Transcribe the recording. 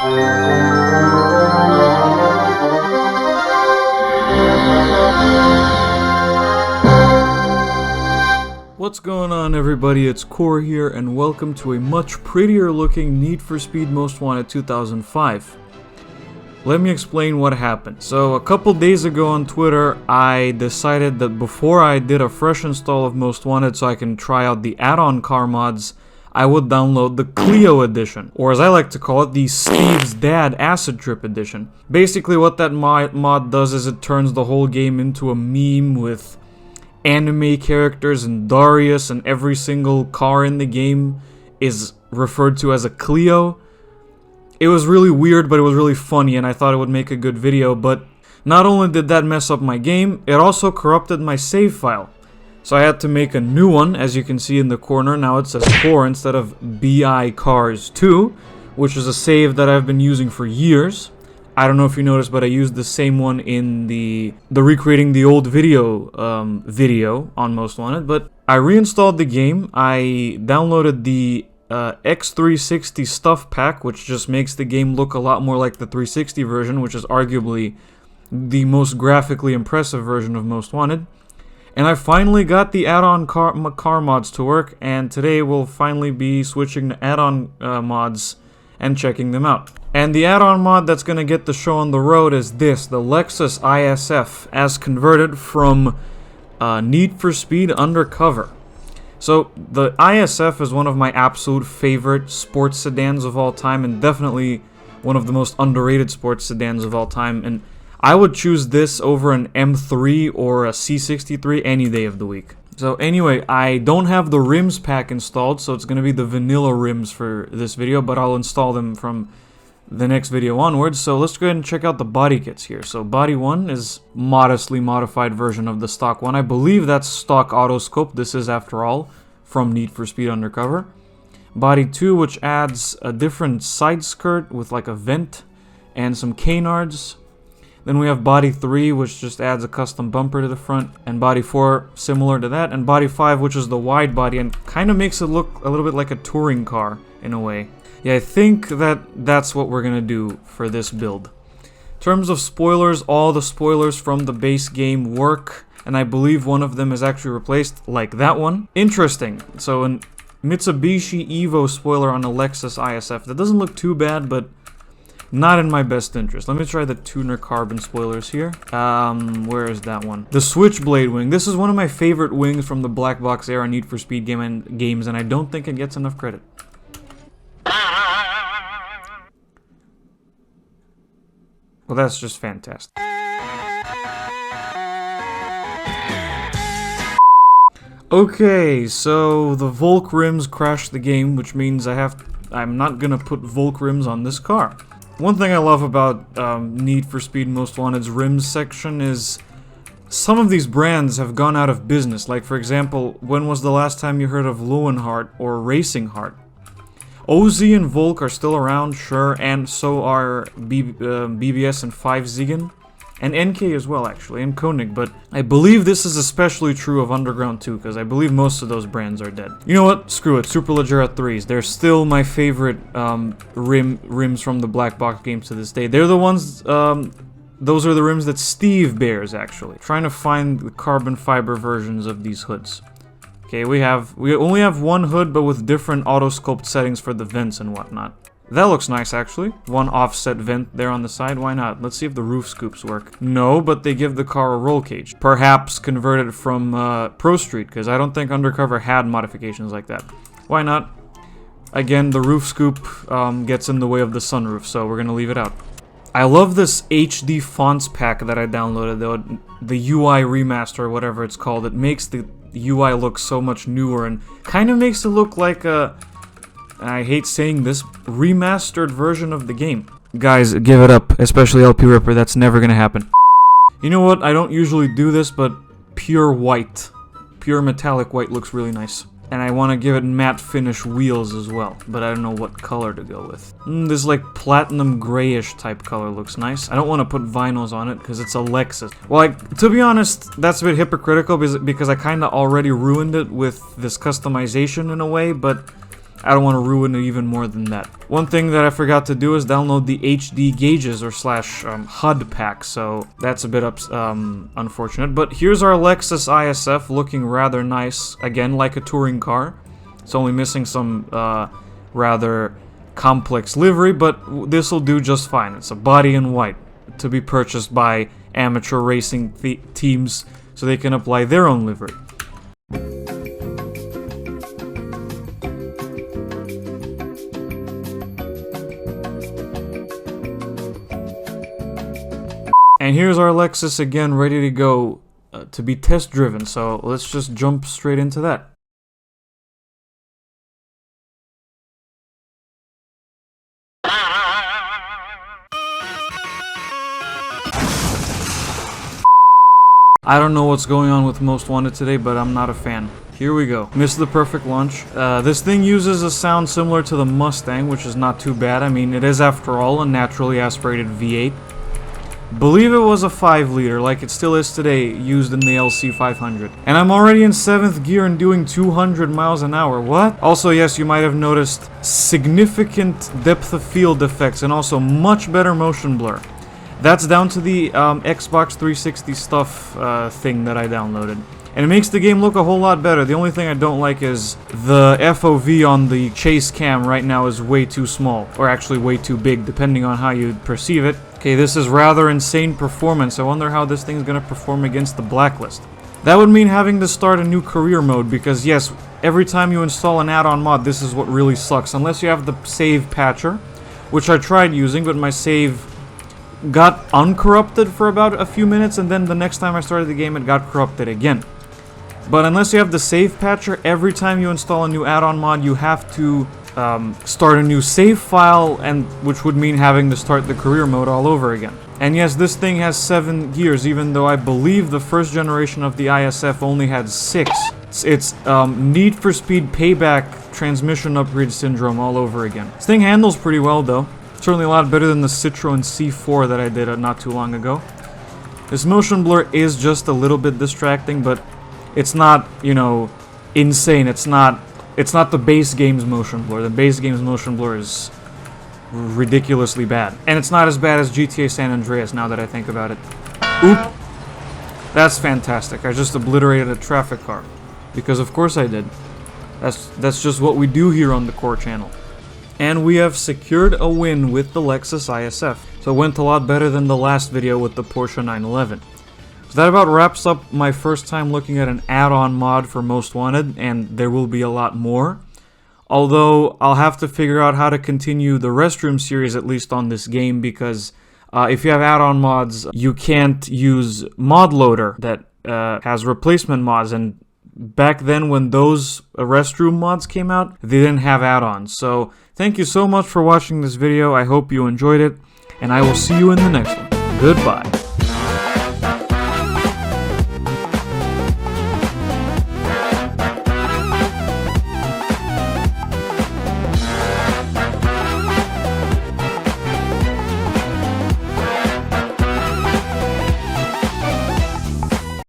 What's going on, everybody? It's Core here, and welcome to a much prettier looking Need for Speed Most Wanted 2005. Let me explain what happened. So a couple days ago on Twitter, I decided that before I did a fresh install of Most Wanted so I can try out the add-on car mods, I would download the Clio edition, or as I like to call it, the Steve's Dad Acid Trip edition. Basically what that mod does is it turns the whole game into a meme with anime characters and Darius, and every single car in the game is referred to as a Clio. It was really weird, but it was really funny, and I thought it would make a good video. But not only did that mess up my game, it also corrupted my save file. So I had to make a new one, as you can see in the corner. Now it says 4 instead of BI Cars 2, which is a save that I've been using for years. I don't know if you noticed, but I used the same one in the recreating the old video on Most Wanted. But I reinstalled the game. I downloaded the X360 stuff pack, which just makes the game look a lot more like the 360 version, which is arguably the most graphically impressive version of Most Wanted. And I finally got the add-on car mods to work, and today we'll finally be switching to add-on mods and checking them out. And the add-on mod that's going to get the show on the road is this, the Lexus ISF, as converted from Need for Speed Undercover. So the ISF is one of my absolute favorite sports sedans of all time, and definitely one of the most underrated sports sedans of all time. And I would choose this over an M3 or a C63 any day of the week. So anyway, I don't have the rims pack installed, so it's going to be the vanilla rims for this video, but I'll install them from the next video onwards. So let's go ahead and check out the body kits here. So body 1 is modestly modified version of the stock one. I believe that's stock autoscope. This is, after all, from Need for Speed Undercover. Body 2, which adds a different side skirt with like a vent and some canards. Then we have body 3, which just adds a custom bumper to the front, and body 4 similar to that, and body 5, which is the wide body and kind of makes it look a little bit like a touring car in a way. Yeah, I think that's what we're gonna do for this build. In terms of spoilers, all the spoilers from the base game work, and I believe one of them is actually replaced, like that one. Interesting. So an Mitsubishi Evo spoiler on a Lexus ISF. That doesn't look too bad, but not in my best interest. Let me try the tuner carbon spoilers here. Where is that one? The Switchblade wing. This is one of my favorite wings from the Black Box era Need for Speed games, and I don't think it gets enough credit. Well, that's just fantastic. Okay, so the Volk rims crashed the game, which means I'm not gonna put Volk rims on this car. One thing I love about Need for Speed Most Wanted's rims section is some of these brands have gone out of business. Like, for example, when was the last time you heard of Leeuwenhoek or Racing Heart? OZ and Volk are still around, sure, and so are BBS and 5 Ziegen. And NK as well, actually, and Koenig, but I believe this is especially true of Underground 2, because I believe most of those brands are dead. You know what? Screw it. Superleggera 3s. They're still my favorite rims from the Black Box games to this day. They're the ones, those are the rims that Steve bears, actually. Trying to find the carbon fiber versions of these hoods. Okay, we only have one hood, but with different autoscoped settings for the vents and whatnot. That looks nice, actually. One offset vent there on the side. Why not? Let's see if the roof scoops work. No, but they give the car a roll cage. Perhaps converted from Pro Street, because I don't think Undercover had modifications like that. Why not? Again, the roof scoop gets in the way of the sunroof, so we're going to leave it out. I love this HD fonts pack that I downloaded, though. The UI remaster, or whatever it's called. It makes the UI look so much newer and kind of makes it look like a... I hate saying this, remastered version of the game. Guys, give it up, especially LP Ripper, that's never gonna happen. You know what, I don't usually do this, but pure white, pure metallic white looks really nice. And I want to give it matte finish wheels as well, but I don't know what color to go with. This like platinum grayish type color looks nice. I don't want to put vinyls on it because it's a Lexus. Well, like, to be honest, that's a bit hypocritical because I kind of already ruined it with this customization in a way, but I don't want to ruin it even more than that. One thing that I forgot to do is download the HD gauges or slash HUD pack, so that's a bit unfortunate. But here's our Lexus ISF looking rather nice, again like a touring car. It's only missing some rather complex livery, but this will do just fine. It's a body in white to be purchased by amateur racing teams so they can apply their own livery. And here's our Lexus again, ready to go to be test driven, so let's just jump straight into that. I don't know what's going on with Most Wanted today, but I'm not a fan. Here we go. Missed the perfect launch. This thing uses a sound similar to the Mustang, which is not too bad. I mean, it is after all a naturally aspirated V8. Believe it was a 5-liter, like it still is today, used in the LC500. And I'm already in 7th gear and doing 200 miles an hour. What? Also, yes, you might have noticed significant depth of field effects and also much better motion blur. That's down to the Xbox 360 stuff thing that I downloaded. And it makes the game look a whole lot better. The only thing I don't like is the FOV on the chase cam right now is way too small. Or actually way too big, depending on how you perceive it. Okay, this is rather insane performance. I wonder how this thing's gonna perform against the Blacklist. That would mean having to start a new career mode, because yes, every time you install an add-on mod, this is what really sucks. Unless you have the save patcher, which I tried using, but my save got uncorrupted for about a few minutes, and then the next time I started the game, it got corrupted again. But unless you have the save patcher, every time you install a new add-on mod, you have to start a new save file, and which would mean having to start the career mode all over again. And yes, this thing has 7 gears, even though I believe the first generation of the ISF only had 6. It's Need for Speed Payback transmission upgrade syndrome all over again. This thing handles pretty well, though. Certainly a lot better than the Citroen C4 that I did not too long ago. This motion blur is just a little bit distracting, but it's not, you know, insane. It's not the base game's motion blur. The base game's motion blur is ridiculously bad. And it's not as bad as GTA San Andreas now that I think about it. Oop! That's fantastic. I just obliterated a traffic car. Because of course I did. That's just what we do here on the core channel. And we have secured a win with the Lexus ISF. So it went a lot better than the last video with the Porsche 911. So that about wraps up my first time looking at an add-on mod for Most Wanted, and there will be a lot more. Although, I'll have to figure out how to continue the Restroom series, at least on this game, because if you have add-on mods, you can't use Mod Loader that has replacement mods, and back then when those Restroom mods came out, they didn't have add-ons. So, thank you so much for watching this video, I hope you enjoyed it, and I will see you in the next one. Goodbye.